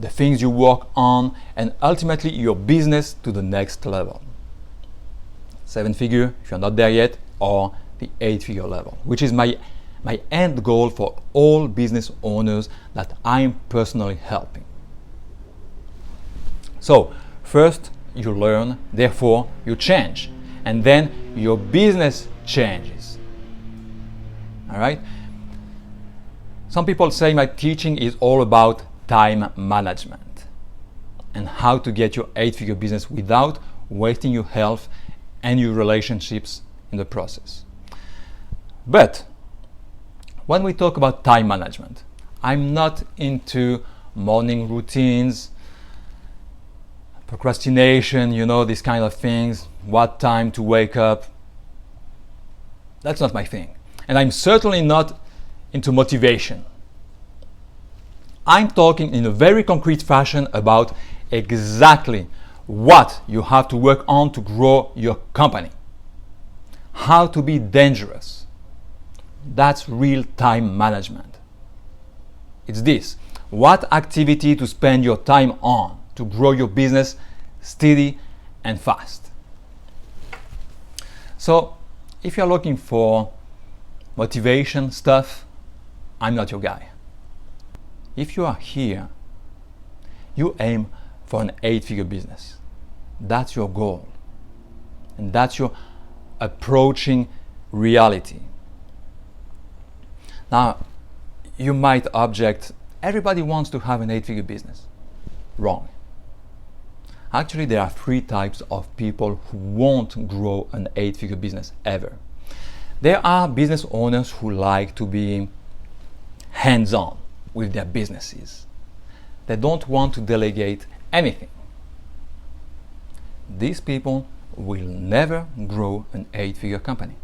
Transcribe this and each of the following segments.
the things you work on, and ultimately your business to the next level. 7-figure, if you're not there yet, or the 8-figure level, which is my end goal for all business owners that I'm personally helping. So, first you learn, therefore you change, and then your business changes. All right? Some people say my teaching is all about time management and how to get your 8-figure business without wasting your health and your relationships in the process. But when we talk about time management, I'm not into morning routines, procrastination, these kind of things, what time to wake up. That's not my thing. And I'm certainly not into motivation. I'm talking in a very concrete fashion about exactly what you have to work on to grow your company. How to be dangerous. That's real time management. It's this. What activity to spend your time on to grow your business steady and fast. So, if you're looking for motivation stuff, I'm not your guy. If you are here, you aim for an 8-figure business. That's your goal. And that's your approaching reality. Now, you might object, everybody wants to have an 8-figure business. Wrong. Actually, there are 3 types of people who won't grow an 8-figure business ever. There are business owners who like to be hands-on with their businesses. They don't want to delegate anything. These people will never grow an 8-figure company.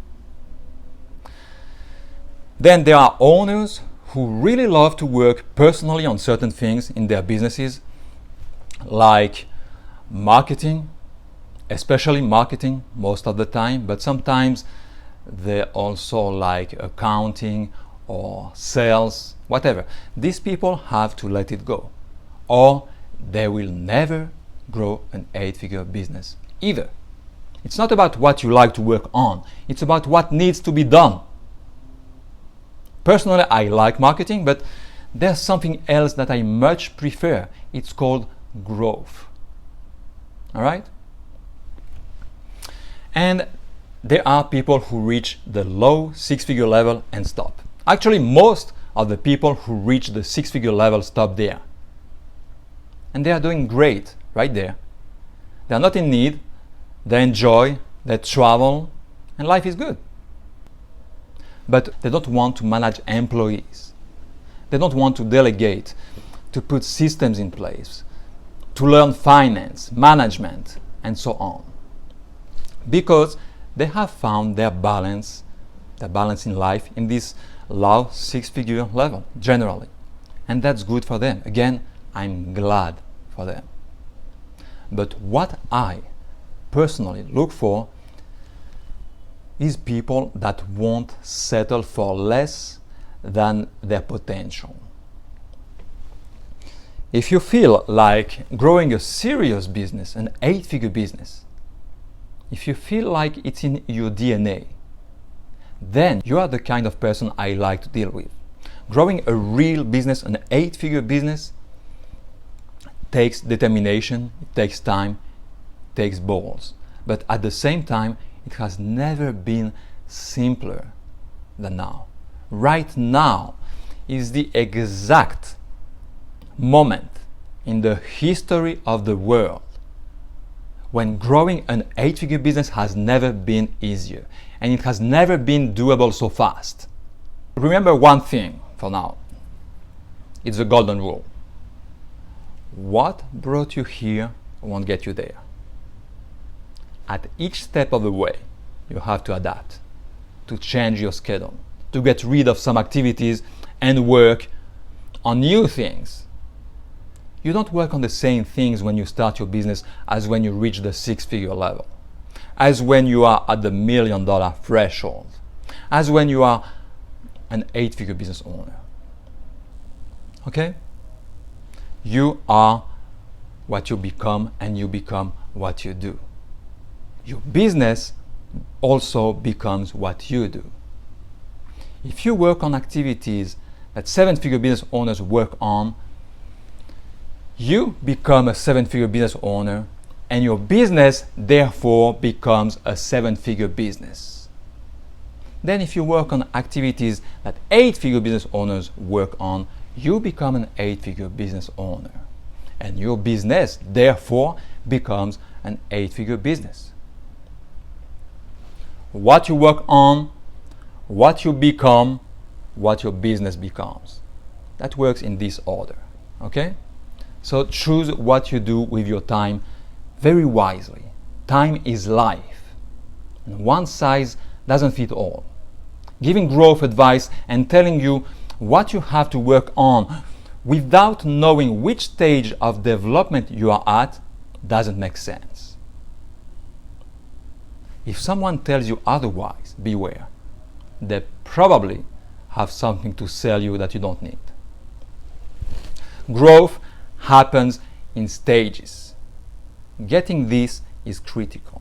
Then there are owners who really love to work personally on certain things in their businesses, like marketing, especially marketing most of the time, but sometimes they also like accounting or sales, whatever. These people have to let it go, or they will never grow an 8-figure business either. It's not about what you like to work on, it's about what needs to be done. Personally, I like marketing, but there's something else that I much prefer. It's called growth. All right? And there are people who reach the low 6-figure level and stop. Actually, most of the people who reach the 6-figure level stop there. And they are doing great right there. They are not in need, they enjoy, they travel, and life is good. But they don't want to manage employees. They don't want to delegate, to put systems in place, to learn finance, management, and so on. Because they have found their balance in life in this low 6-figure level, generally. And that's good for them. Again, I'm glad for them. But what I personally look for is people that won't settle for less than their potential. If you feel like growing a serious business, an 8-figure business, if you feel like it's in your DNA, then you are the kind of person I like to deal with. Growing a real business, an 8-figure business, takes determination, it takes time, it takes balls. But at the same time, it has never been simpler than now. Right now is the exact moment in the history of the world when growing an 8-figure business has never been easier, and it has never been doable so fast. Remember one thing for now. It's the golden rule. What brought you here won't get you there. At each step of the way, you have to adapt, to change your schedule, to get rid of some activities and work on new things. You don't work on the same things when you start your business as when you reach the 6-figure level, as when you are at the $1 million threshold, as when you are an 8-figure business owner. Okay? You are what you become, and you become what you do. Your business also becomes what you do. If you work on activities that seven-figure business owners work on, you become a seven-figure business owner, and your business therefore becomes a seven-figure business. Then if you work on activities that eight-figure business owners work on, you become an eight-figure business owner. And your business therefore becomes an eight-figure business. What you work on, what you become, what your business becomes. That works in this order. Okay? So choose what you do with your time very wisely. Time is life. And one size doesn't fit all. Giving growth advice and telling you what you have to work on without knowing which stage of development you are at doesn't make sense. If someone tells you otherwise, beware. They probably have something to sell you that you don't need. Growth happens in stages. Getting this is critical.